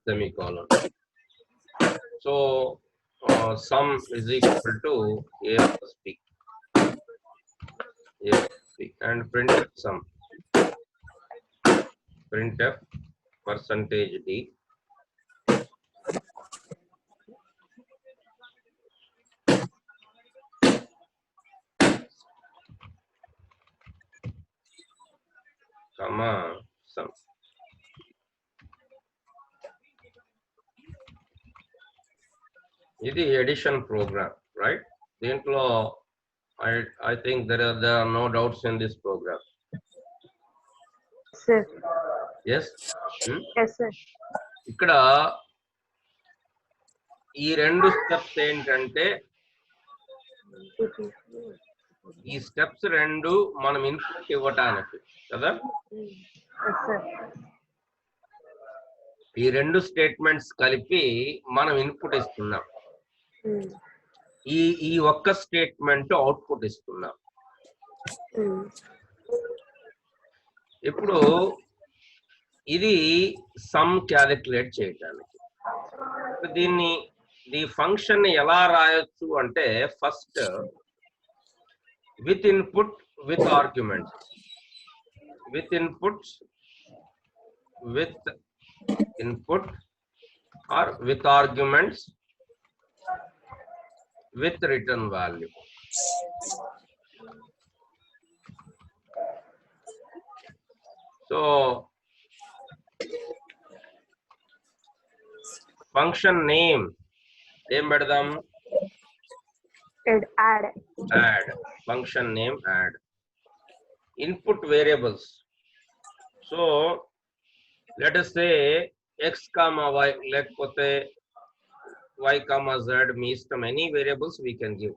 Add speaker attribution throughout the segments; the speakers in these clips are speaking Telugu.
Speaker 1: semicolon. So sum is equal to a plus b. A plus b and printf sum. Printf percentage d. Comma sum. This is addition program, right? Dintlo, I think there are no doubts in this program.
Speaker 2: Sir.
Speaker 1: Yes.
Speaker 2: Yes, sir.
Speaker 1: ఇక్కడ ఈ రెండు స్టెప్స్ ఏంటంటే ఈ స్టెప్స్ రెండు మనం ఇన్పుట్ ఇవ్వటానికి కదా.
Speaker 2: Yes, sir.
Speaker 1: ఈ రెండు స్టేట్మెంట్స్ కలిపి మనం ఇన్పుట్ ఇస్తున్నాం. ఈ ఒక్క స్టేట్మెంట్ అవుట్పుట్ ఇస్తున్నాం. ఇప్పుడు ఇది సమ్ క్యాలిక్యులేట్ చేయడానికి ది ఫంక్షన్ ఎలా రాయొచ్చు అంటే first with input with arguments, with inputs with input or with arguments with return value. So function name em pedadam
Speaker 2: add
Speaker 1: function name add input variables. So let us say x comma y lekapothe y comma z మీ ఇష్టం, any variables we can give.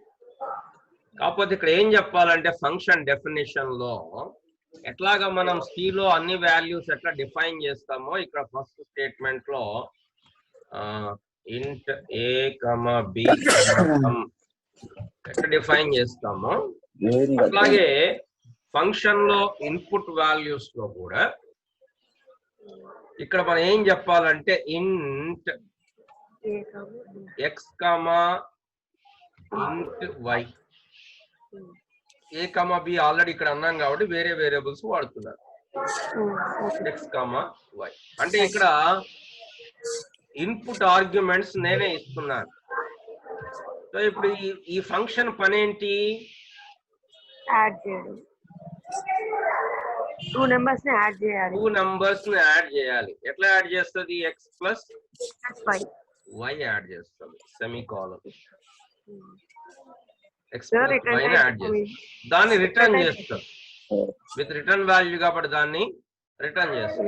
Speaker 1: కాకపోతే ఇక్కడ ఏం చెప్పాలంటే ఫంక్షన్ డెఫినేషన్ లో ఎట్లాగా మనం C లో అన్ని వాల్యూస్ ఎట్లా డిఫైన్ చేస్తామో ఇక్కడ ఫస్ట్ స్టేట్మెంట్ లో int a comma b ఎట్లా డిఫైన్ చేస్తామో అట్లాగే ఫంక్షన్ లో ఇన్పుట్ వాల్యూస్ లో కూడా ఇక్కడ మనం ఏం చెప్పాలంటే int x comma int y. a comma b already ఇక్కడ అన్నాం కాబట్టి వేరే వేరియబుల్స్ వాడుతున్నారు. x comma y అంటే ఇక్కడ ఇన్పుట్ ఆర్గ్యుమెంట్స్ నేనే ఇస్తున్నాను. సో ఇప్పుడు ఈ ఫంక్షన్ పని ఏంటి?
Speaker 2: యాడ్ చేయడం. టూ నంబర్స్ ని యాడ్ చేయాలి. ఎట్లా యాడ్ చేస్తుంది? x ప్లస్ y యాడ్ చేస్తుంది, సెమీకోలన్. x ప్లస్ y ని యాడ్ చేస్తుంది, దాన్ని రిటర్న్ చేస్తాం విత్ రిటర్న్ వాల్యూ కాబట్టి దాన్ని రిటర్న్ చేస్తాం.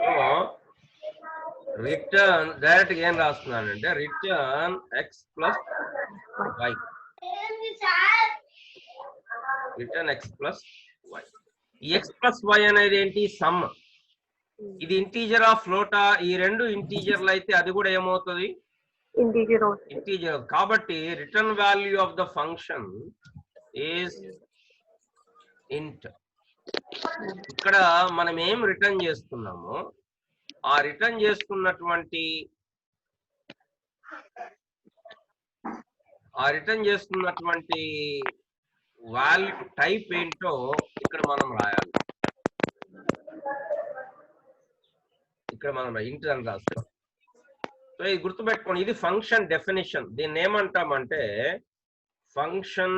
Speaker 2: సో రిటర్న్ డైరెక్ట్ ఏం రాస్తున్నానంటే return x plus y, return x plus y. ఈ x ప్లస్ y అనేది ఏంటి? సమ్. ఇది ఇంటీజర్ ఆఫ్ ఫ్లోటా? ఈ రెండు ఇంటీజర్లు అయితే అది కూడా ఏమవుతుంది? ఇంటీజర్. కాబట్టి return value of the function is ఇంట్. ఇక్కడ మనం ఏం రిటర్న్ చేస్తున్నామో ఆ రిటర్న్ చేస్తున్నటువంటి వాల్యూ టైప్ ఏంటో ఇక్కడ మనం రాయాలి. ఇక్కడ మనం ఇంట్ అని రాస్తాం. సో ఇది గుర్తుపెట్టుకోండి, ఇది ఫంక్షన్ డెఫినిషన్. దీన్ని ఏమంటామంటే function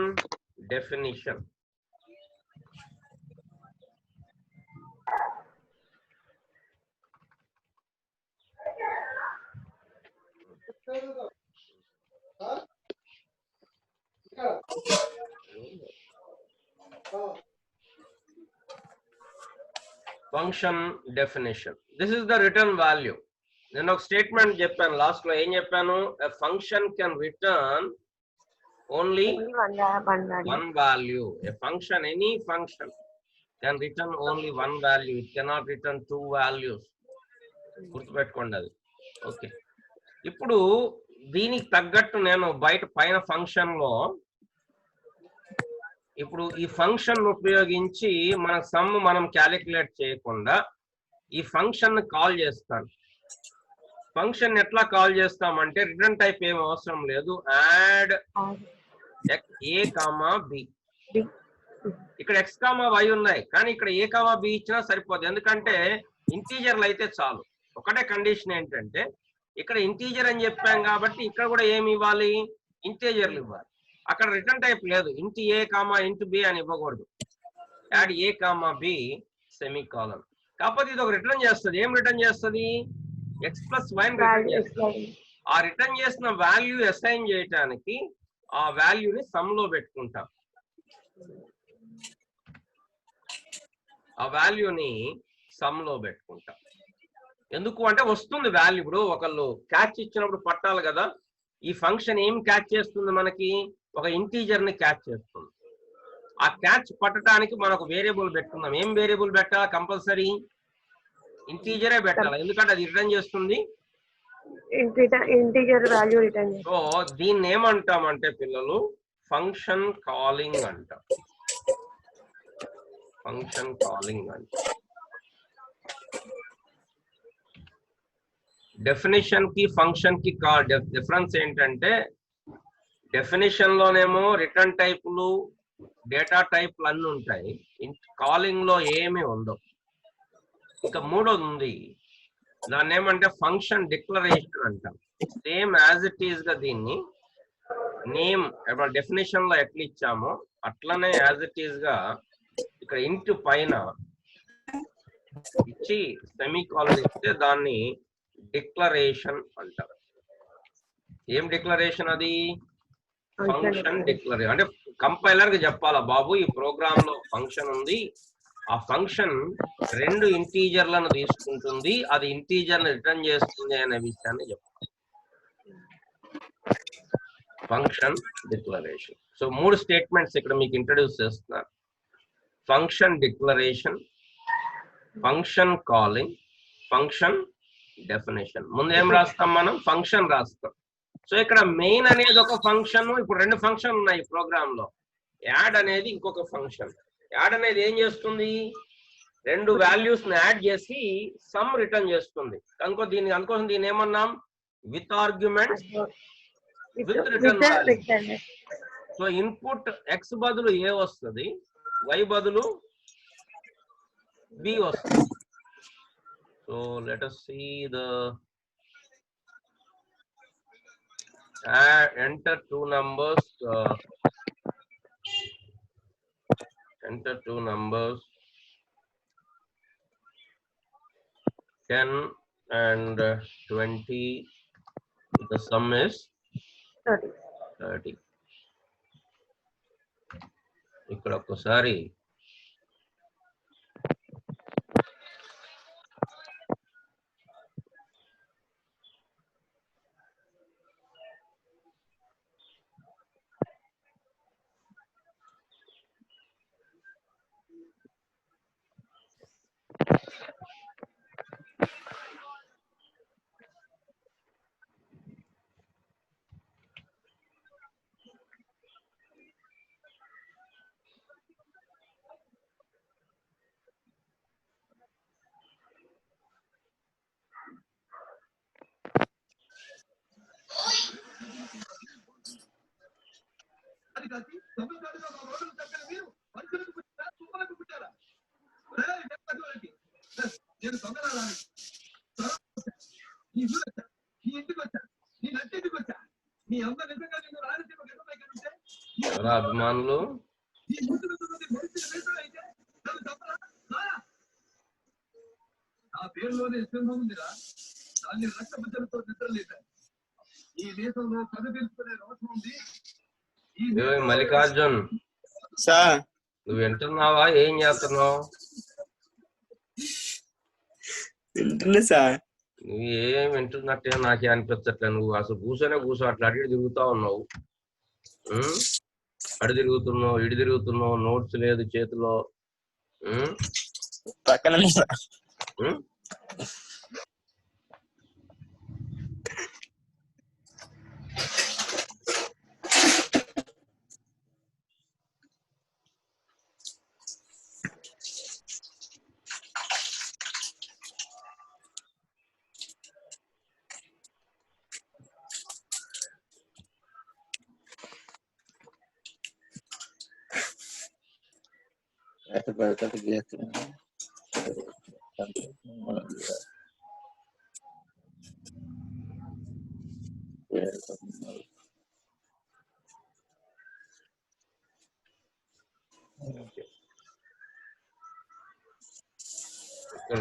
Speaker 2: definition. Function definition. This is the return value. నేను ఒక స్టేట్మెంట్ చెప్పాను లాస్ట్ లో. ఏం చెప్పాను? ఎ function can return only one value. A function, any function can return only one value. It cannot return two values. గుర్తుపెట్టుకోండి అది. ఓకే, ఇప్పుడు దీనికి తగ్గట్టు నేను బయట పైన ఫంక్షన్ లో ఇప్పుడు ఈ ఫంక్షన్ ఉపయోగించి మన సమ్ మనం క్యాలిక్యులేట్ చేయకుండా ఈ ఫంక్షన్ కాల్ చేస్తాను.
Speaker 1: ఫంక్షన్ ఎట్లా కాల్ చేస్తామంటే రిటర్న్ టైప్ ఏం అవసరం లేదు, యాడ్ ఏ కామా బి. ఇక్కడ ఎక్స్ కామా వై ఉన్నాయి, కానీ ఇక్కడ ఏ కామా బి ఇచ్చినా సరిపోదు, ఎందుకంటే ఇంటీజర్లు అయితే చాలు. ఒకటే కండిషన్ ఏంటంటే ఇక్కడ ఇంటీజర్ అని చెప్పాం కాబట్టి ఇక్కడ కూడా ఏమి ఇవ్వాలి, ఇంటీజర్లు ఇవ్వాలి. అక్కడ రిటర్న్ టైప్ లేదు, ఇంటి ఏ కామా ఇంటి బి అని ఇవ్వకూడదు. Add a comma B semicolon. కాకపోతే ఇది ఒక రిటర్న్ చేస్తుంది. ఏం రిటర్న్ చేస్తుంది, ఎక్స్ ప్లస్ వై రిటర్న్ చేస్తుంది. ఆ రిటర్న్ చేసిన వాల్యూ అసైన్ చేయడానికి ఆ వాల్యూని సమ్ లో పెట్టుకుంటాం. ఆ వాల్యూని సమ్ లో పెట్టుకుంటాం. ఎందుకు అంటే వస్తుంది వాల్యూ. ఇప్పుడు ఒకళ్ళు క్యాచ్ ఇచ్చినప్పుడు పట్టాలి కదా. ఈ ఫంక్షన్ ఏం క్యాచ్ చేస్తుంది, మనకి ఒక ఇంటీజర్ ని క్యాచ్ చేస్తుంది. ఆ క్యాచ్ పట్టడానికి మనకు వేరియబుల్ పెట్టుకుందాం. ఏం వేరియబుల్ పెట్టాలి, కంపల్సరీ ఇంటీజరే పెట్టాలి, ఎందుకంటే అది రిటర్న్ చేస్తుంది
Speaker 2: ఇంటీజర్ వాల్యూ రిటర్న్.
Speaker 1: సో దీన్ని ఏమంటామంటే పిల్లలు ఫంక్షన్ కాలింగ్ అంటాం. ఫంక్షన్ కాలింగ్ అంటే డెఫినేషన్ కి ఫంక్షన్ కి డిఫరెన్స్ ఏంటంటే డెఫినేషన్ లోనేమో రిటర్న్ టైపులు డేటా టైప్లు అన్ని ఉంటాయి, కాలింగ్ లో ఏమీ ఉండవు. ఇంకా మూడోది ఉంది, దాన్ని ఏమంటే ఫంక్షన్ డిక్లరేషన్ అంటాం. సేమ్ యాజ్ ఇట్ ఈస్ గా దీన్ని నేమ్ డెఫినేషన్ లో ఎట్లా ఇచ్చామో అట్లనే యాజ్ ఇట్ ఈస్ గా ఇక్కడ ఇంటి పైన ఇచ్చి సెమీకాలన్ ఇస్తే దాన్ని డిక్లరేషన్ అంటారు. ఏం డిక్లరేషన్ అది, ఫంక్షన్ డిక్లరేషన్. అంటే కంపైలర్ కి చెప్పాలా, బాబు ఈ ప్రోగ్రామ్ లో ఫంక్షన్ ఉంది, ఆ ఫంక్షన్ 2 ఇంటీజర్లను తీసుకుంటుంది, అది ఇంటీజర్ రిటర్న్ చేస్తుంది అనే విషయాన్ని చెప్పాలి. Function declaration. సో 3 స్టేట్మెంట్స్ ఇక్కడ మీకు ఇంట్రడ్యూస్ చేస్తున్నారు. Function declaration, function calling, function definition. ముందు ఏం రాస్తాం మనం, ఫంక్షన్ రాస్తాం. సో ఇక్కడ మెయిన్ అనేది ఒక ఫంక్షన్. ఇప్పుడు 2 ఫంక్షన్ ఉన్నాయి ప్రోగ్రామ్ లో. యాడ్ అనేది ఇంకొక ఫంక్షన్. యాడ్ అనేది ఏం చేస్తుంది, 2 వాల్యూస్ ని యాడ్ చేసి సమ్ రిటర్న్ చేస్తుంది. అందుకోసం దీన్ని ఏమన్నాం, with arguments with return value. So input x బదులు ఏ వస్తుంది, వై బదులు బి వస్తుంది. So let us see the enter 2 numbers. Enter 2 numbers 10 and 20. The sum is 30. ఇక్కడ ఒక్కసారి అభిమానులు
Speaker 3: పేరులోనే సింహం ఉందిరా, దాన్ని రక్తపుచ్చలతో నిద్రలేదా. ఈ దేశంలో కథ తెలుసుకునే రోషం ఉంది.
Speaker 1: మల్లికార్జున్
Speaker 4: సార్
Speaker 1: నువ్వు వింటున్నావా, ఏం చేస్తున్నావు?
Speaker 4: వింటున్నా సార్.
Speaker 1: నువ్వు ఏం వింటున్నట్టే నాకే అనిపించట్లే. నువ్వు అసలు కూర్చో అట్లా అడిగి తిరుగుతా ఉన్నావు. అడి తిరుగుతున్నావు, ఇడి తిరుగుతున్నావు, నోట్స్ లేదు చేతిలో.
Speaker 4: పక్కన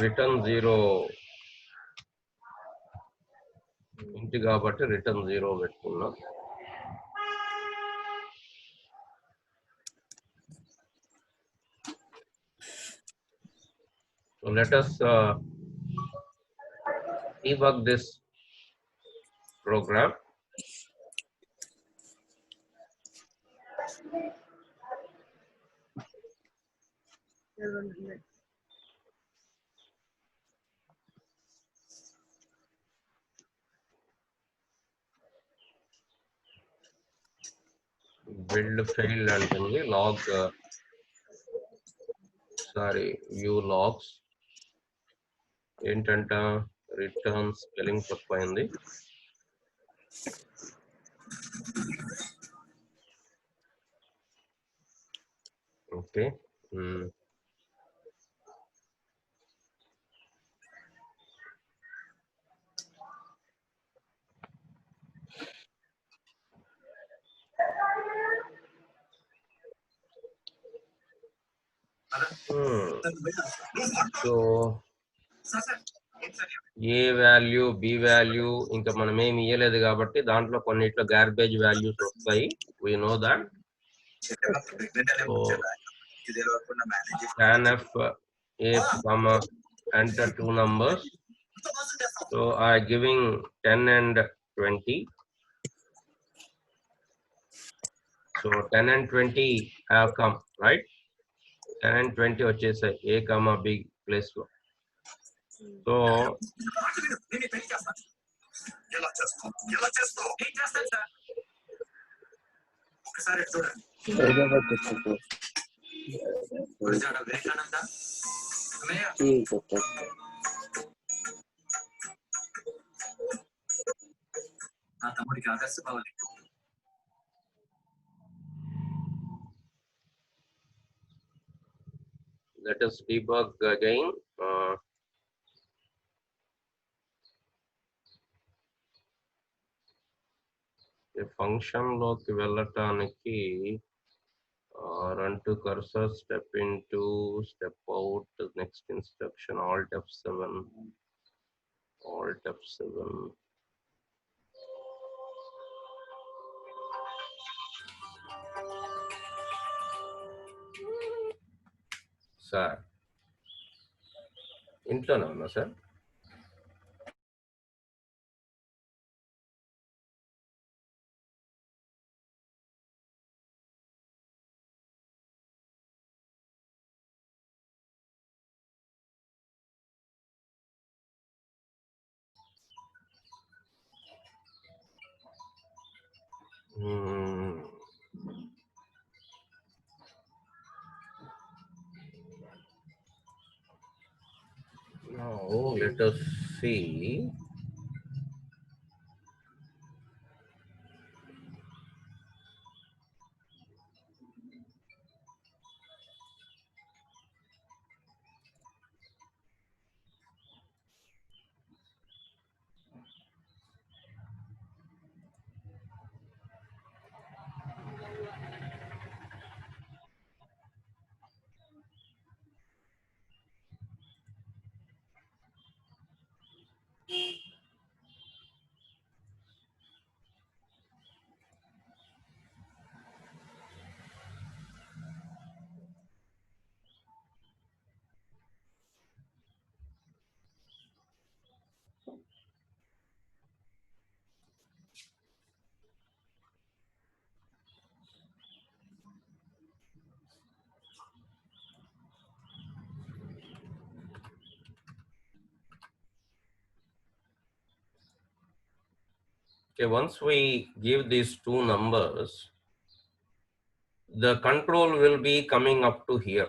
Speaker 1: రిటర్న్ జీరో ఇంటి కాబట్టి రిటర్న్ జీరో పెట్టుకున్నాం. So let us debug this program. Build failed అంటుంది. log view logs ఏంటంట రిటర్న్ స్పెల్లింగ్ తప్పైంది. ఓకే సో ఏ వాల్యూ బి వాల్యూ ఇంకా మనం ఏమి ఇయ్యలేదు కాబట్టి దాంట్లో కొన్నిట్లో గార్బేజ్ వాల్యూస్ వస్తాయి. We know that. scanf if comma enter two numbers. So I giving 10 and 20. So 10 and 20 have come, right? 10 and 20 వచ్చేసాయి a comma b place లో. So
Speaker 3: నా తమ్ముడికి ఆదర్శ భావన.
Speaker 1: let us debug again. Function లోకి వెళ్ళటానికి run to cursor, step into, step out, next instruction, alt F7, alt F7. Sir ఇంట్లోనే ఉన్నా sir. Now let us see. Okay, once we give these two numbers, the control will be coming up to here,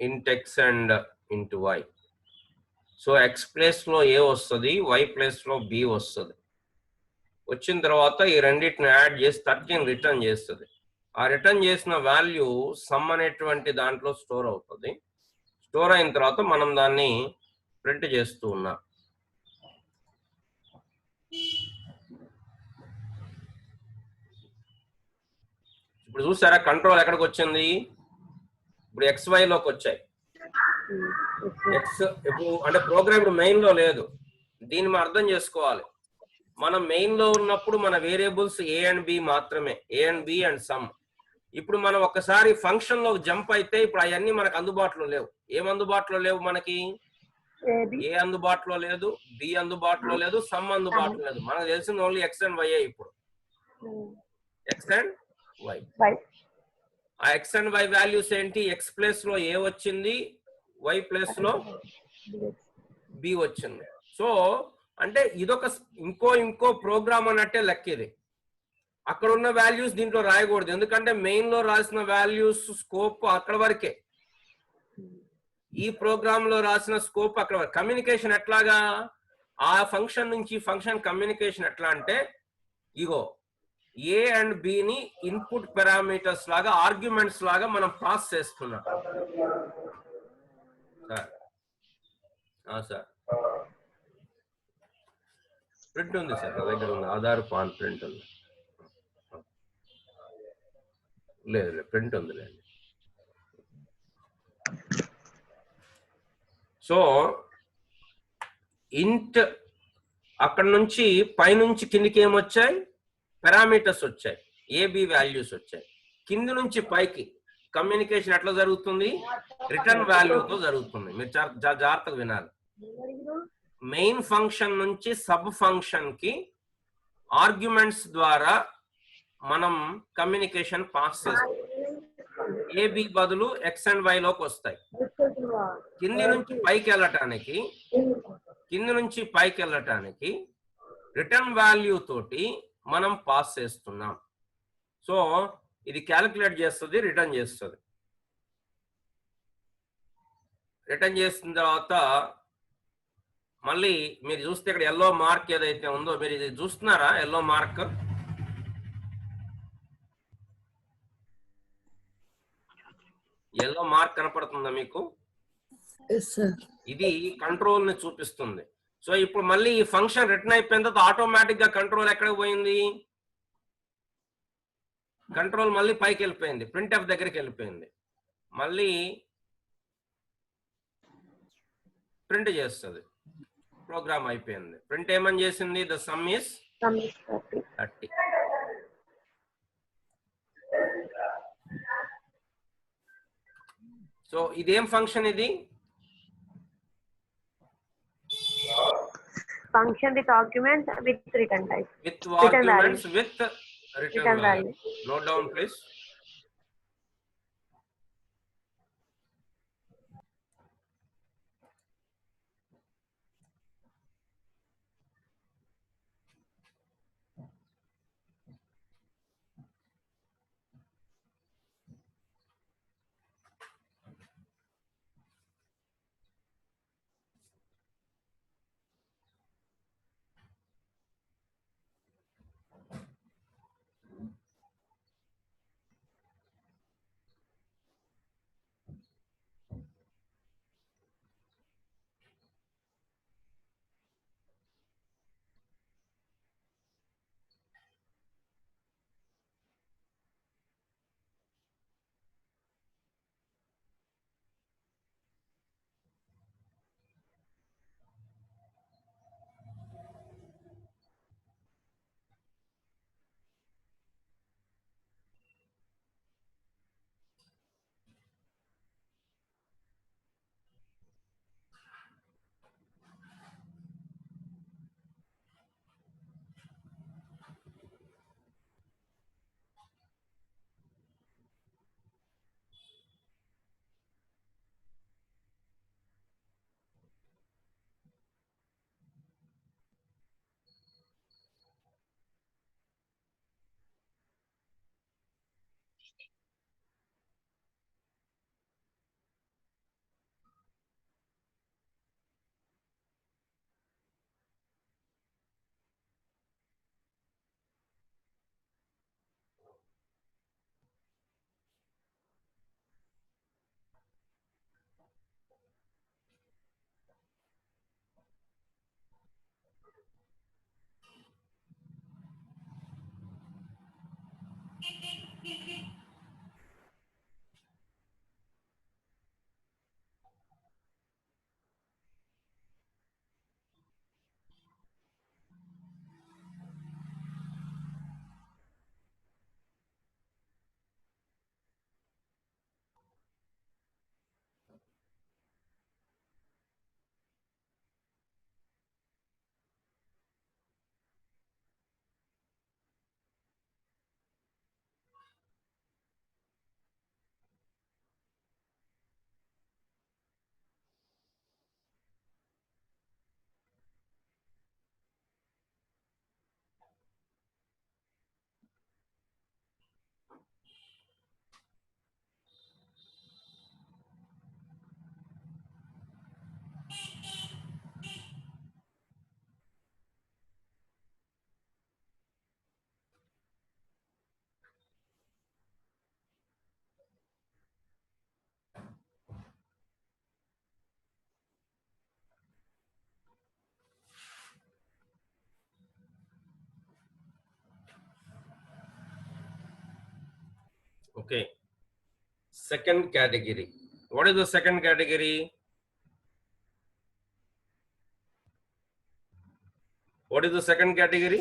Speaker 1: int x and int y. So x place లో a వస్తుంది, y place లో b వస్తుంది. వచ్చిన తర్వాత ఈ రెండింటిని యాడ్ చేసి 13 రిటర్న్ చేస్తుంది. ఆ రిటర్న్ చేసిన వాల్యూ సమ్ అనేటువంటి దాంట్లో స్టోర్ అవుతుంది. స్టోర్ అయిన తర్వాత మనం దాన్ని ప్రింట్ చేస్తూ ఉన్నాం. ఇప్పుడు చూసారా కంట్రోల్ ఎక్కడికి వచ్చింది? ఇప్పుడు XY లోకి వచ్చాయి. ఎక్స్ ఇప్పుడు అంటే ప్రోగ్రామ్ మెయిన్ లో లేదు. దీన్ని మనం అర్థం చేసుకోవాలి. మనం మెయిన్ లో ఉన్నప్పుడు మన వేరియబుల్స్ A and B మాత్రమే, A and B and some. ఇప్పుడు మనం ఒక్కసారి ఫంక్షన్ లో జంప్ అయితే ఇప్పుడు అవన్నీ మనకు అందుబాటులో లేవు. ఏం అందుబాటులో లేవు మనకి? ఏ అందుబాటులో లేదు, బి అందుబాటులో లేదు, సమ్ అందుబాటులో లేదు. మనకు తెలిసింది ఓన్లీ X and Y. ఇప్పుడు X and Y. ఆ X and Y వాల్యూస్ ఏంటి? X ప్లేస్ లో A వచ్చింది, Y ప్లేస్ లో B వచ్చింది. సో అంటే ఇదొక ఇంకో ప్రోగ్రామ్ అన్నట్టే లెక్క. ఇది అక్కడ ఉన్న వాల్యూస్ దీంట్లో రాయకూడదు, ఎందుకంటే మెయిన్ లో రాసిన వాల్యూస్ స్కోప్ అక్కడ వరకే. ఈ ప్రోగ్రామ్ లో రాసిన స్కోప్ అక్కడ వరకు. కమ్యూనికేషన్ ఎట్లాగా? ఆ ఫంక్షన్ నుంచి ఫంక్షన్ కమ్యూనికేషన్ ఎట్లా అంటే, ఇగో A అండ్ B ని ఇన్పుట్ పారామీటర్స్ లాగా, ఆర్గ్యుమెంట్స్ లాగా మనం పాస్ చేస్తున్నాం. సార్ ప్రింట్ ఉంది సార్, నా దగ్గర ఉంది. ఆధార్ పాన్ ప్రింట్ ఉంది. లేదు ప్రింట్ ఉంది లేదు. సో ఇంట్ అక్కడ నుంచి పైనుంచి కిందికి ఏమొచ్చాయి? పారామీటర్స్ వచ్చాయి, AB వాల్యూస్ వచ్చాయి. కింది నుంచి పైకి కమ్యూనికేషన్ ఎట్లా జరుగుతుంది? రిటర్న్ వాల్యూతో జరుగుతుంది. మీరు జాగ్రత్తగా వినాలి. మెయిన్ ఫంక్షన్ నుంచి సబ్ ఫంక్షన్ కి ఆర్గ్యుమెంట్స్ ద్వారా మనం కమ్యూనికేషన్ పాస్ చేస్తాం. AB బదులు X and Y లోకి వస్తాయి. కింది నుంచి పైకి వెళ్ళటానికి రిటర్న్ వాల్యూ తోటి మనం పాస్ చేస్తున్నాం. సో ఇది క్యాలిక్యులేట్ చేస్తుంది, రిటర్న్ చేస్తుంది. రిటర్న్ చేసిన తర్వాత మళ్ళీ మీరు చూస్తే ఇక్కడ ఎల్లో మార్క్ ఏదైతే ఉందో, మీరు ఇది చూస్తున్నారా? ఎల్లో మార్క్ కనపడుతుందా మీకు? ఇది కంట్రోల్ ని చూపిస్తుంది. సో ఇప్పుడు మళ్ళీ ఈ ఫంక్షన్ రిటర్న్ అయిపోయిన తర్వాత ఆటోమేటిక్ గా కంట్రోల్ ఎక్కడికి పోయింది? కంట్రోల్ మళ్ళీ పైకి వెళ్ళిపోయింది, ప్రింట్ఎఫ్ దగ్గరికి వెళ్ళిపోయింది. మళ్ళీ ప్రింట్ చేస్తుంది. ప్రోగ్రామ్ అయిపోయింది. ప్రింట్ ఏమని చేసింది? The sum is 30. సో ఇదేం ఫంక్షన్? ఇది
Speaker 2: function with arguments with return type.
Speaker 1: With arguments with return value. Note down please. Okay. Second category. What is the second category? What is the second category?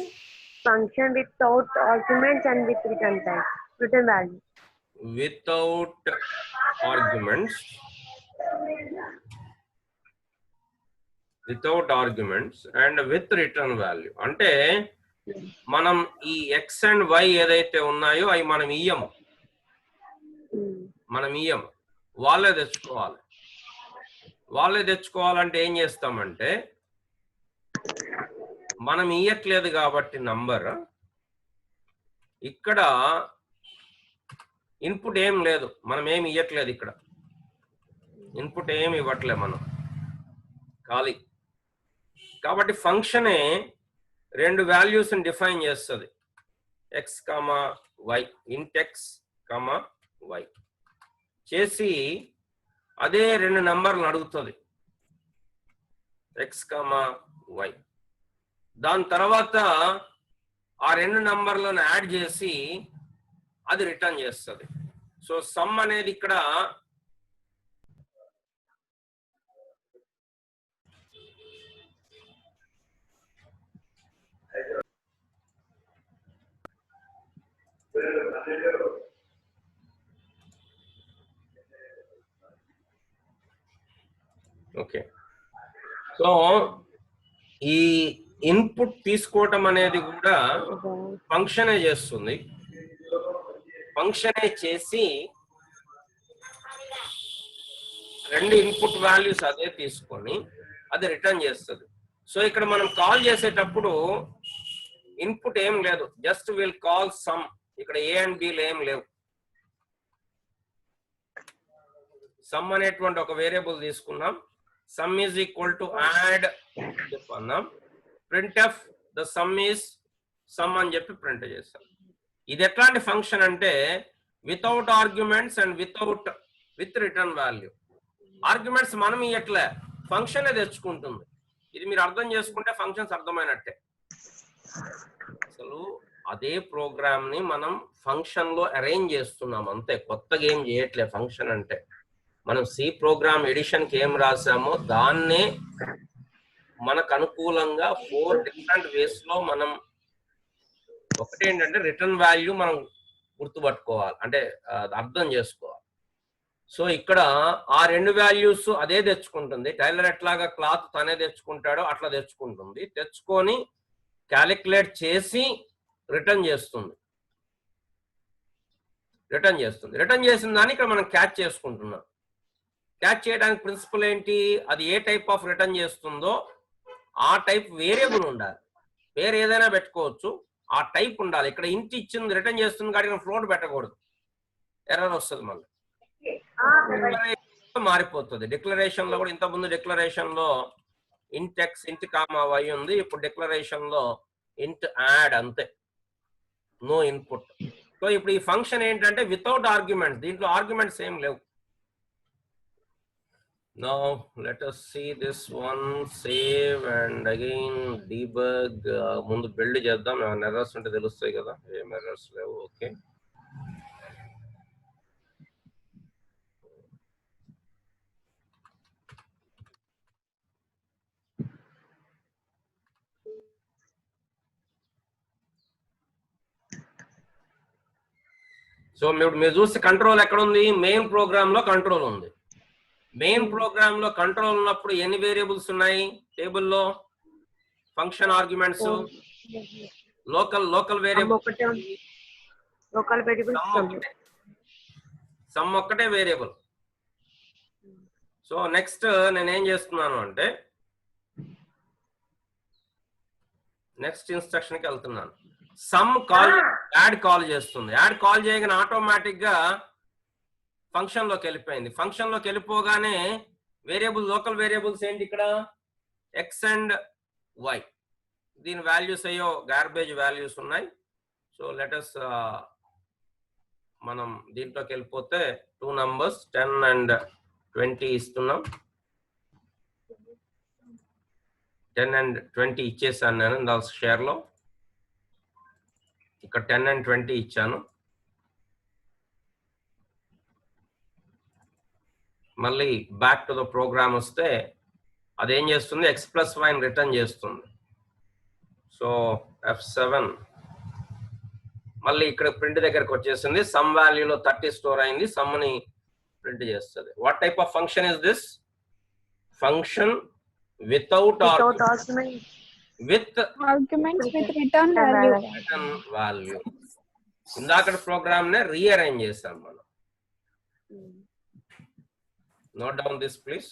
Speaker 2: Function without arguments and with return type, return value.
Speaker 1: Without arguments. Without arguments and with return value. అంటే మనం ఈ x and y ఏదైతే ఉన్నాయో అవి మనం ఇయ్యము. వాళ్ళే తెచ్చుకోవాలి. వాళ్ళే తెచ్చుకోవాలంటే ఏం చేస్తామంటే మనం ఇయ్యట్లేదు కాబట్టి నంబర్ ఇక్కడ ఇన్పుట్ ఏం లేదు, మనం ఏమి ఇయ్యట్లేదు, ఇక్కడ ఇన్పుట్ ఏమి ఇవ్వట్లేదు మనం, ఖాళీ. కాబట్టి ఫంక్షనే రెండు వాల్యూస్ డిఫైన్ చేస్తుంది, ఎక్స్ కామా వై, ఇంట్ ఎక్స్ కామా వై చేసి అదే రెండు నంబర్లు అడుగుతుంది, ఎక్స్ కామా వై. దాని తర్వాత ఆ రెండు నంబర్లను యాడ్ చేసి అది రిటర్న్ చేస్తుంది. సో సమ్ అనేది ఇక్కడ ఓకే. సో ఈ ఇన్పుట్ తీసుకోవటం అనేది కూడా ఫంక్షనే చేస్తుంది. ఫంక్షనే చేసి రెండు ఇన్పుట్ వాల్యూస్ అదే తీసుకొని అది రిటర్న్ చేస్తుంది. సో ఇక్కడ మనం కాల్ చేసేటప్పుడు ఇన్పుట్ ఏం లేదు, జస్ట్ విల్ కాల్ సమ్. ఇక్కడ ఏ అండ్ బిలు ఏం లేవు. సమ్ అనేటువంటి ఒక వేరియబుల్ తీసుకున్నాం, sum is equal to add చెప్పన్నాం, print f the sum is sum అని చెప్పి ప్రింట్ చేస్తాం. ఇది ఎట్లాంటి ఫంక్షన్ అంటే without arguments and with return value. Arguments మనం ఇట్లా ఫంక్షన్ తెచ్చుకుంటుంది. ఇది మీరు అర్థం చేసుకుంటే ఫంక్షన్స్ అర్థమైనట్టే. అసలు అదే ప్రోగ్రామ్ ని మనం ఫంక్షన్ లో అరేంజ్ చేస్తున్నాం అంతే, కొత్తగా ఏం చేయట్లే. ఫంక్షన్ అంటే మనం సి ప్రోగ్రామ్ ఎడిషన్ కి ఏం రాసామో దాన్నే మనకు అనుకూలంగా 4 డిఫరెంట్ వేస్ లో మనం, ఒకటి ఏంటంటే రిటర్న్ వాల్యూ మనం గుర్తుపట్టుకోవాలి, అంటే అర్థం చేసుకోవాలి. సో ఇక్కడ ఆ రెండు వాల్యూస్ అదే తెచ్చుకుంటుంది. టైలర్ ఎట్లాగా క్లాత్ తనే తెచ్చుకుంటాడో అట్లా తెచ్చుకుంటుంది. తెచ్చుకొని క్యాలిక్యులేట్ చేసి రిటర్న్ చేస్తుంది. రిటర్న్ చేసిన దాన్ని ఇక్కడ మనం క్యాచ్ చేసుకుంటున్నాం. క్యాచ్ చేయడానికి ప్రిన్సిపల్ ఏంటి, అది ఏ టైప్ ఆఫ్ రిటర్న్ చేస్తుందో ఆ టైప్ వేరియబుల్ ఉండాలి. పేరు ఏదైనా పెట్టుకోవచ్చు, ఆ టైప్ ఉండాలి. ఇక్కడ ఇంటి ఇచ్చింది రిటర్న్ చేస్తుంది కాబట్టి ఫ్లోట్ పెట్టకూడదు, ఎర్రర్ వస్తుంది. మళ్ళీ మారిపోతుంది. డిక్లరేషన్ లో కూడా ఇంతకుముందు డిక్లరేషన్ లో ఇంట్ ఎక్స్ ఇంట్ కామా వై ఉంది, ఇప్పుడు డిక్లరేషన్ లో ఇంట్ యాడ్ అంతే, నో ఇన్పుట్. సో ఇప్పుడు ఈ ఫంక్షన్ ఏంటంటే వితౌట్ ఆర్గ్యుమెంట్స్, దీంట్లో ఆర్గ్యుమెంట్స్ ఏం లేవు. Now let us see this one, save and again debug. ముందు బిల్డ్ చేద్దాం, ఏమైనా ఎర్రర్స్ ఉంటే తెలుస్తాయి కదా. ఏం ఎర్రర్స్ లేవు. ఓకే, సో మీరు చూస్తే కంట్రోల్ ఎక్కడ ఉంది, మెయిన్ ప్రోగ్రామ్ లో కంట్రోల్ ఉంది. మెయిన్ ప్రోగ్రామ్ లో కంట్రోల్ ఉన్నప్పుడు ఎన్ని వేరియబుల్స్ ఉన్నాయి టేబుల్లో? Function arguments, local variable, some ఒక్కటే వేరియబుల్. సో నెక్స్ట్ నేనేం చేస్తున్నాను అంటే నెక్స్ట్ ఇన్స్ట్రక్షన్ కి వెళ్తున్నాను. సమ్ కాల్, యాడ్ కాల్ చేస్తుంది. యాడ్ కాల్ చేయగానే ఆటోమేటిక్ గా ఫంక్షన్ లోకి వెళ్ళిపోయింది. ఫంక్షన్ లోకి వెళ్ళిపోగానే వేరియబుల్, లోకల్ వేరియబుల్స్ ఏంటి ఇక్కడ, ఎక్స్ అండ్ వై. దీని వాల్యూస్ అయ్యో గార్బేజ్ వాల్యూస్ ఉన్నాయి. సో లెటస్ మనం దీంట్లోకి వెళ్ళిపోతే 2 నంబర్స్ 10 and 20 ఇస్తున్నాం. 10 and 20 ఇచ్చేసాను నేను నా షేర్ లో. ఇక్కడ 10 and 20 ఇచ్చాను. మళ్ళీ బ్యాక్ టు ద ప్రోగ్రామ్ వస్తే అదేం చేస్తుంది x ప్లస్ వైని రిటర్న్ చేస్తుంది. సో F7 మళ్ళీ ఇక్కడ ప్రింట్ దగ్గరకు వచ్చేసింది. సమ్ వాల్యూలో 30 స్టోర్ అయింది. సమ్ని ప్రింట్ చేస్తుంది. What type of function is this? Function without
Speaker 2: argument
Speaker 1: with
Speaker 5: Arguments with return value.
Speaker 1: Return value. ఇందాక ప్రోగ్రామ్ నే రీఅరేంజ్ చేసాం మనం. Note down this please.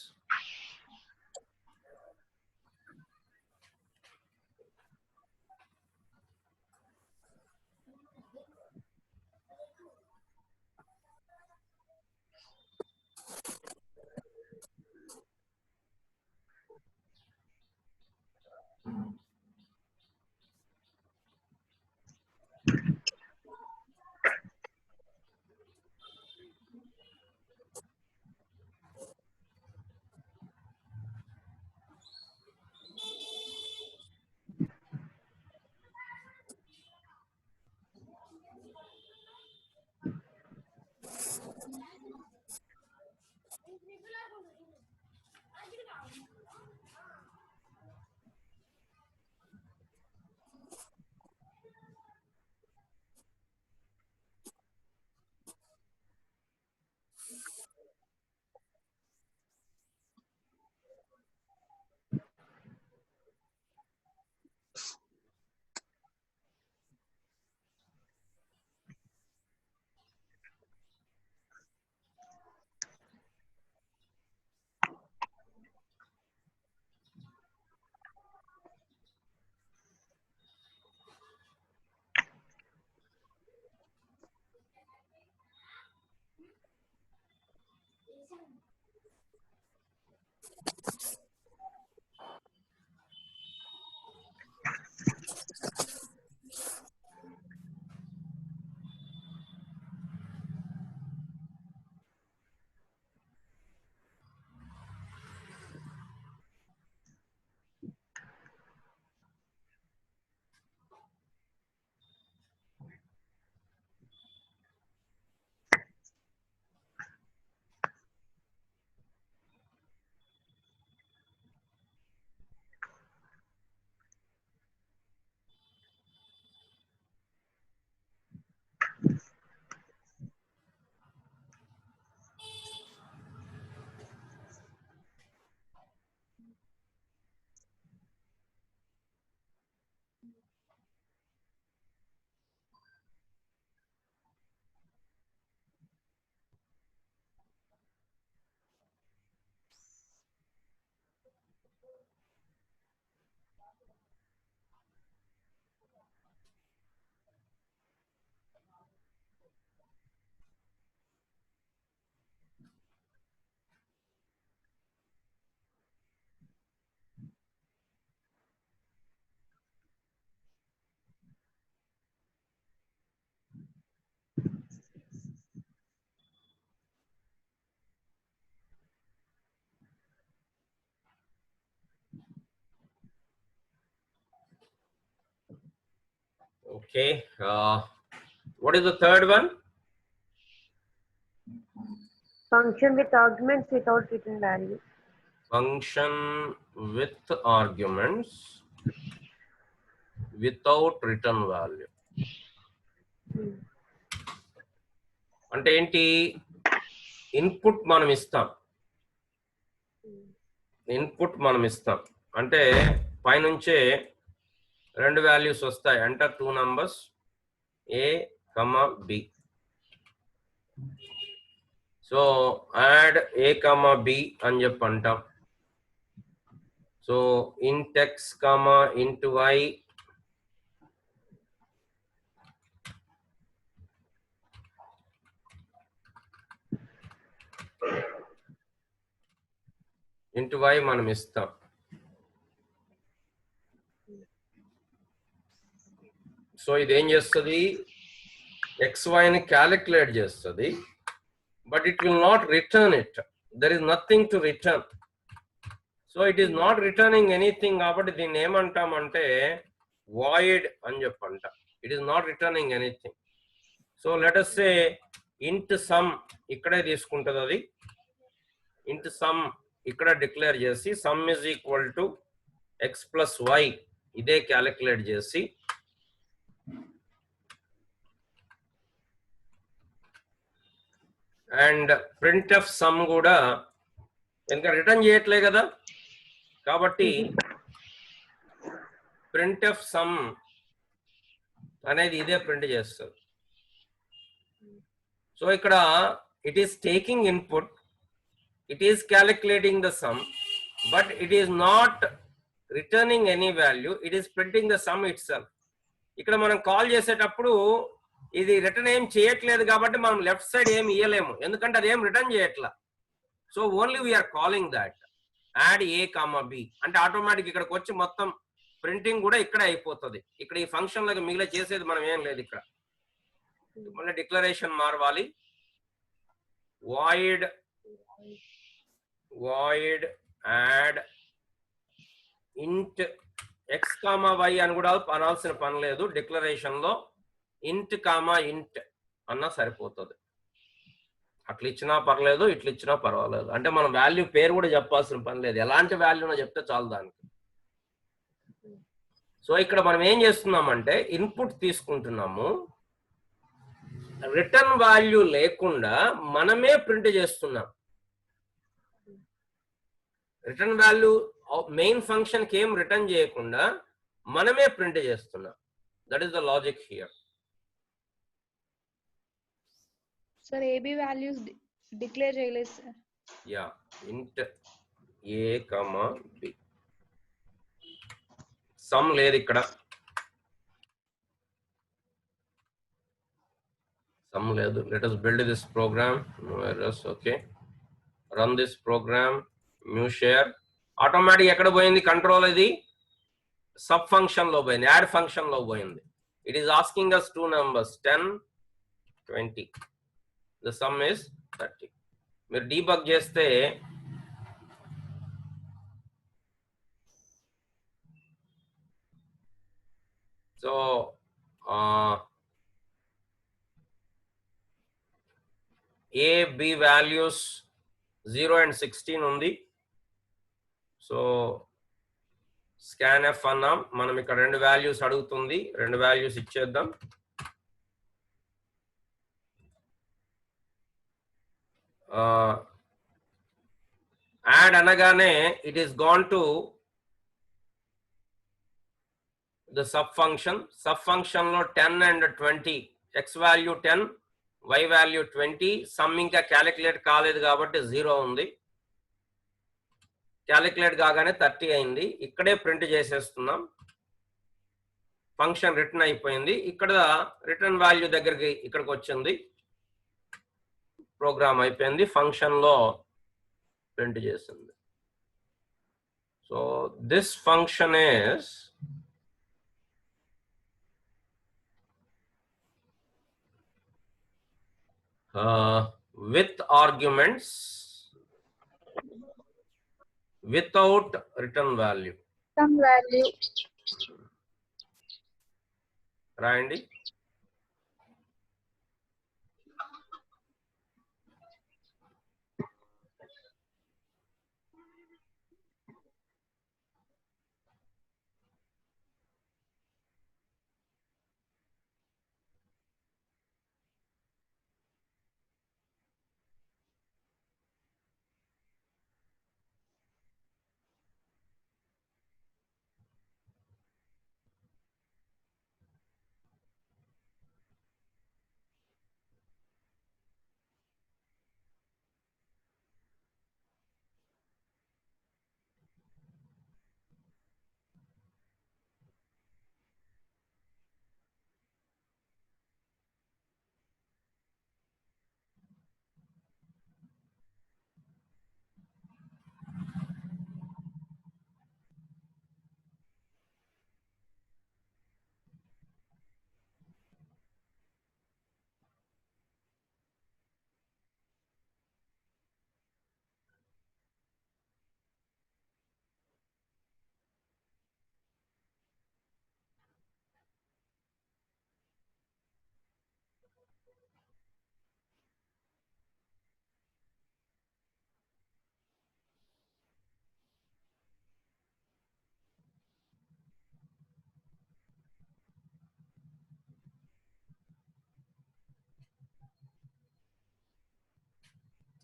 Speaker 1: Okay. What is the third one?
Speaker 2: function with arguments without return value.
Speaker 1: Function with arguments without return value. అంటే ఏంటి? ఇన్పుట్ మనం ఇస్తాం. అంటే పైనుంచే రెండు వాల్యూస్ వస్తాయి. అంటే 2 numbers A, B. So add A, B అని చెప్పి అంటాం. So int x, int y int y మనం ఇస్తాం. సో ఇదేం చేస్తుంది? XY ని క్యాలిక్యులేట్ చేస్తుంది. But it will not return it. There is nothing to return. So it is not returning anything. But the name antamante void అని చెప్పంట. It is not returning anything. So let us say int sum ఇక్కడే తీసుకుంటది అది. ఇంటూ సమ్ ఇక్కడ డిక్లేర్ చేసి sum is equal to x plus y ఇదే క్యాలిక్యులేట్ చేసి అండ్ ప్రింట్ ఎఫ్ సమ్ కూడా ఇంకా రిటర్న్ చేయట్లే కదా కాబట్టి ప్రింట్ ఎఫ్ సమ్ అనేది ఇదే ప్రింట్ చేస్తుంది. సో ఇక్కడ it is taking input, it is calculating the sum, but it is not returning any value, it is printing the sum it self. ఇక్కడ మనం కాల్ చేసేటప్పుడు ఇది రిటర్న్ ఏం చేయట్లేదు కాబట్టి మనం లెఫ్ట్ సైడ్ ఏం ఇయ్యలేము, ఎందుకంటే అది ఏం రిటర్న్ చేయట్లా. So only we are calling that add a comma b అంటే ఆటోమేటిక్ ఇక్కడికి వచ్చి మొత్తం ప్రింటింగ్ కూడా ఇక్కడ అయిపోతుంది. ఇక్కడ ఈ ఫంక్షన్ లాగా మిగిలిన చేసేది మనం ఏం లేదు. ఇక్కడ మళ్ళీ డిక్లరేషన్ మారవాలి. వాయిడ్ యాడ్ ఇంట్ ఎక్స్ కామా వై అని కూడా అనాల్సిన పని లేదు. డిక్లరేషన్ లో ఇంట్ కామా ఇంట్ అన్నా సరిపోతుంది. అట్లా ఇచ్చినా పర్లేదు, ఇట్లా ఇచ్చినా పర్వాలేదు. అంటే మనం వాల్యూ పేరు కూడా చెప్పాల్సిన పని లేదు, ఎలాంటి వాల్యూనో చెప్తే చాలు దానికి. సో ఇక్కడ మనం ఏం చేస్తున్నామంటే ఇన్పుట్ తీసుకుంటున్నాము, రిటర్న్ వాల్యూ లేకుండా మనమే ప్రింట్ చేస్తున్నాం. రిటర్న్ వాల్యూ మెయిన్ ఫంక్షన్ కి ఏం రిటర్న్ చేయకుండా మనమే ప్రింట్ చేస్తున్నాం. That is the logic here.
Speaker 5: Sir A B values declare చేయలేదు sir.
Speaker 1: Yeah int a comma b sum లేదు ఇక్కడ, సమ్ లేదు. Let us build this program. No errors. Okay, run this program. New share. Automatic ఎక్కడ పోయింది కంట్రోల్? ఇది సబ్ ఫంక్షన్ లో పోయింది, యాడ్ ఫంక్షన్ లో పోయింది. It is asking us 2 numbers 10 20. The sum is 30. మీరు డీబగ్ చేస్తే so a b values 0 and 16 ఉంది. సో స్కాన్ ఎఫ్ అన్నాం. మనం ఇక్కడ 2 వాల్యూస్ అడుగుతుంది, 2 వాల్యూస్ ఇచ్చేద్దాం. యాడ్ అనగానే it is gone to the sub function. Sub function లో 10 and 20, x value 10 y value 20. Sum ఇంకా క్యాలిక్యులేట్ కాలేదు కాబట్టి 0 ఉంది. క్యాలిక్యులేట్ కాగానే 30 అయింది. ఇక్కడే ప్రింట్ చేసేస్తున్నాం. ఫంక్షన్ రిటర్న్ అయిపోయింది. ఇక్కడ రిటర్న్ వాల్యూ దగ్గరికి ఇక్కడికి వచ్చింది. ప్రోగ్రామ్ అయిపోయింది, ఫంక్షన్ లో ప్రింట్ చేసింది. So this function is with arguments without return value.
Speaker 5: Some value.
Speaker 1: రాయండి.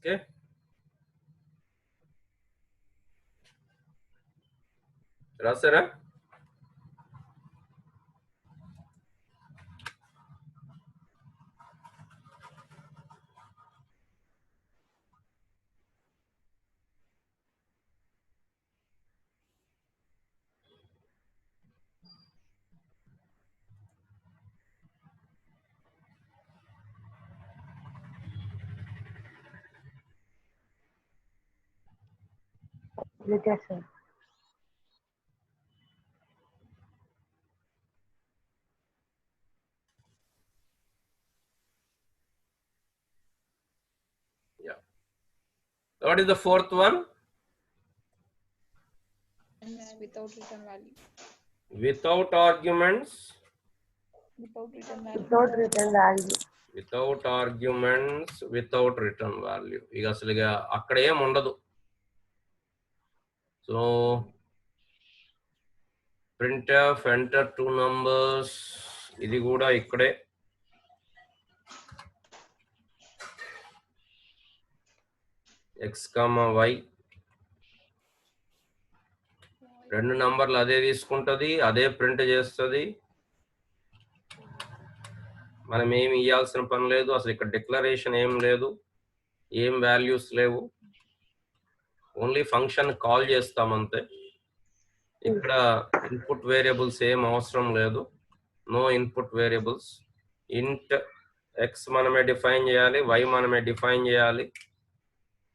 Speaker 1: Okay. రాసారా?
Speaker 2: Yes, sir.
Speaker 1: Yeah. What is the fourth one?
Speaker 5: Without return value.
Speaker 1: Without arguments.
Speaker 5: Without return value.
Speaker 2: Without return value.
Speaker 1: Without arguments, without return value. ఇక అసలు ఇక అక్కడ ఏం ఉండదు. So printf enter two numbers. ఇది కూడా ఇక్కడే. x, y. రెండు నంబర్లు అదే తీసుకుంటది, అదే ప్రింట్ చేస్తుంది. మనం ఏమి ఇవ్వాల్సిన పని లేదు. అసలు ఇక్కడ డిక్లరేషన్ ఏం లేదు, ఏం వాల్యూస్ లేవు. ఓన్లీ ఫంక్షన్ కాల్ చేస్తాం అంతే. ఇక్కడ ఇన్పుట్ వేరియబుల్స్ ఏం అవసరం లేదు. No input variables. Int x మనమే డిఫైన్ చేయాలి, వై మనమే డిఫైన్ చేయాలి,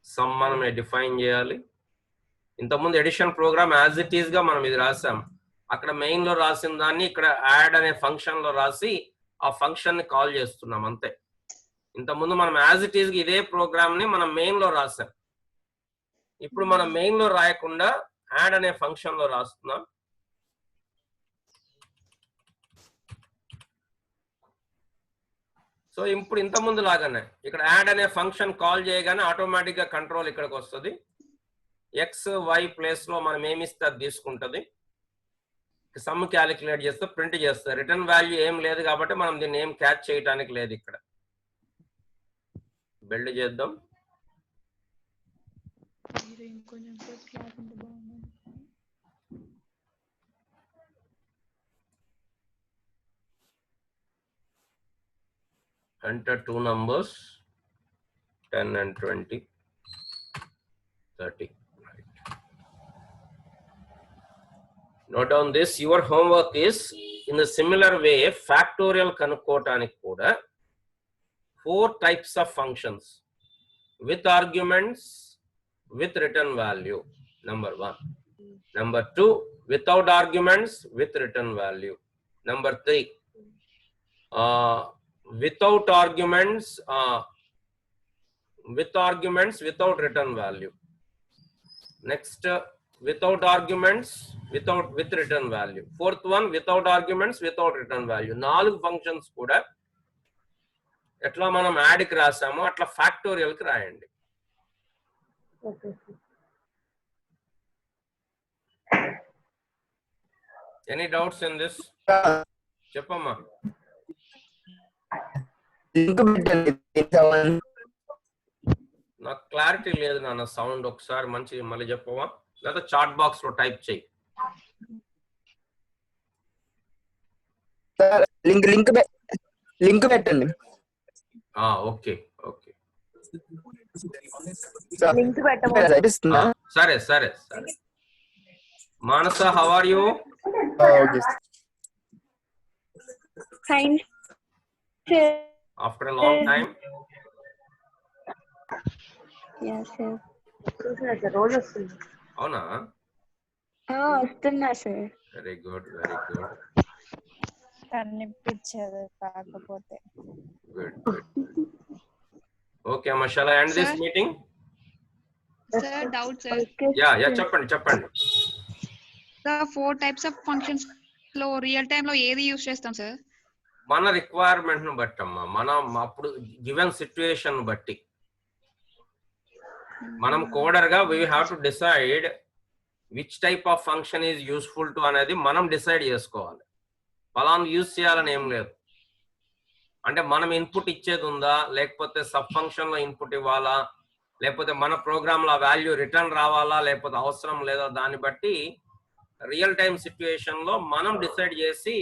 Speaker 1: సమ్ మనమే డిఫైన్ చేయాలి. ఇంతకుముందు addition program as it is గా మనం ఇది రాసాం. అక్కడ మెయిన్ లో రాసిన దాన్ని ఇక్కడ యాడ్ అనే ఫంక్షన్ లో రాసి ఆ ఫంక్షన్ ని కాల్ చేస్తున్నాం అంతే. ఇంతకుముందు మనం యాజ్ ఇట్ ఈస్ గా ఇదే ప్రోగ్రామ్ ని మనం మెయిన్ లో రాసాం. ఇప్పుడు మనం మెయిన్ లో రాయకుండా యాడ్ అనే ఫంక్షన్ లో రాస్తున్నాం. సో ఇప్పుడు ఇంత ముందు లాగానే ఇక్కడ యాడ్ అనే ఫంక్షన్ కాల్ చేయగానే ఆటోమేటిక్ గా కంట్రోల్ ఇక్కడికి వస్తుంది. ఎక్స్ వై ప్లేస్ లో మనం ఏమిస్తే అది తీసుకుంటుంది. సమ్ క్యాలిక్యులేట్ చేస్తే ప్రింట్ చేస్తే రిటర్న్ వాల్యూ ఏం లేదు కాబట్టి మనం దీన్ని ఏం క్యాచ్ చేయడానికి లేదు. ఇక్కడ బిల్డ్ చేద్దాం.
Speaker 5: ఇంకొంచెం సేపు క్లాస్ ఉంటే బాగుంది.
Speaker 1: Enter two numbers 10 and 20 30. Right. Note down this. Your homework is in a similar way factorial కనుక్కోవడానికి కూడా 4 types of functions with arguments with return value. Number 1. Number 2, without arguments with return value. Number 3, without arguments without return value. Next, without arguments with return value. Fourth one, without arguments without return value. 4 functions కూడా ఎట్లా మనం యాడ్ కి రాసామో అట్లా ఫ్యాక్టోరియల్ కి రాయండి.
Speaker 2: Okay.
Speaker 1: Any doubts in this? చెప్పమ్మా. నాకు క్లారిటీ లేదు నాన్న, సౌండ్ ఒకసారి మంచి మళ్ళీ చెప్పవా, లేదా చాట్ బాక్స్ లో టైప్ చేయి.
Speaker 4: లింక్ పెట్టండి.
Speaker 1: ఓకే ఓకే
Speaker 2: లింక్ పెట్టమా?
Speaker 1: సరే సరే సరే. Manasa, how are you?
Speaker 6: Fine.
Speaker 1: After a long time?
Speaker 6: Yes, sir.
Speaker 2: రోజు వస్తుంది.
Speaker 1: అవునా?
Speaker 6: వస్తున్నా sir.
Speaker 1: Very good very good.
Speaker 5: కనిపించదు కాకపోతే.
Speaker 1: Good good. ఓకే అమ్మా, shall I end this meeting?
Speaker 5: Sir, doubt sir.
Speaker 1: Yeah చెప్పండి చెప్పండి.
Speaker 5: Sir, 4 types of functions లో రియల్ టైమ్ లో ఏది యూస్ చేస్తాం సార్?
Speaker 1: మన రిక్వైర్మెంట్ ను బట్టి అమ్మా, మనం అప్పుడు గివెన్ సిచ్యుయేషన్ బట్టి మనం కోడర్ గా we have to decide which type of function is useful to అనేది మనం డిసైడ్ చేసుకోవాలి. ఫలానా యూజ్ చేయాలని ఏం లేదు. అంటే మనం ఇన్పుట్ ఇచ్చేది ఉందా, లేకపోతే సబ్ ఫంక్షన్ లో ఇన్పుట్ ఇవ్వాలా, లేకపోతే మన ప్రోగ్రామ్ లో వాల్యూ రిటర్న్ రావాలా లేకపోతే అవసరం లేదా దాన్ని బట్టి రియల్ టైం సిచ్యుయేషన్ లో మనం డిసైడ్ చేసి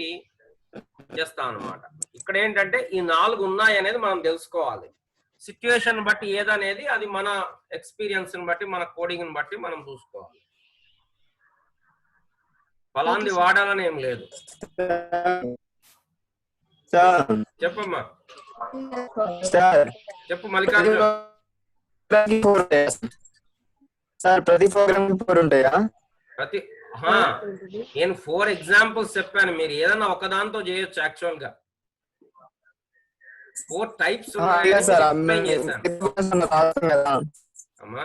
Speaker 1: చేస్తాం అనమాట. ఇక్కడ ఏంటంటే ఈ 4 ఉన్నాయి అనేది మనం తెలుసుకోవాలి. సిచ్యుయేషన్ బట్టి ఏదనేది అది మన ఎక్స్పీరియన్స్ ని బట్టి మన కోడింగ్ ని బట్టి మనం చూసుకోవాలి. ఫలాంది వాడాలని ఏం లేదు.
Speaker 4: సార్
Speaker 1: చెప్పమ్మా,
Speaker 4: సార్
Speaker 1: చెప్పు మల్లికార్జున.
Speaker 4: సార్ ప్రతి ప్రోగ్రామ్ 4 ఉంటాయా?
Speaker 1: ప్రతి నేను 4 ఎగ్జాంపుల్స్ చెప్పాను, మీరు ఏదైనా ఒకదాంతో చేయొచ్చు. యాక్చువల్ గా 4 టైప్స్
Speaker 4: సార్
Speaker 1: చేశాను అమ్మా.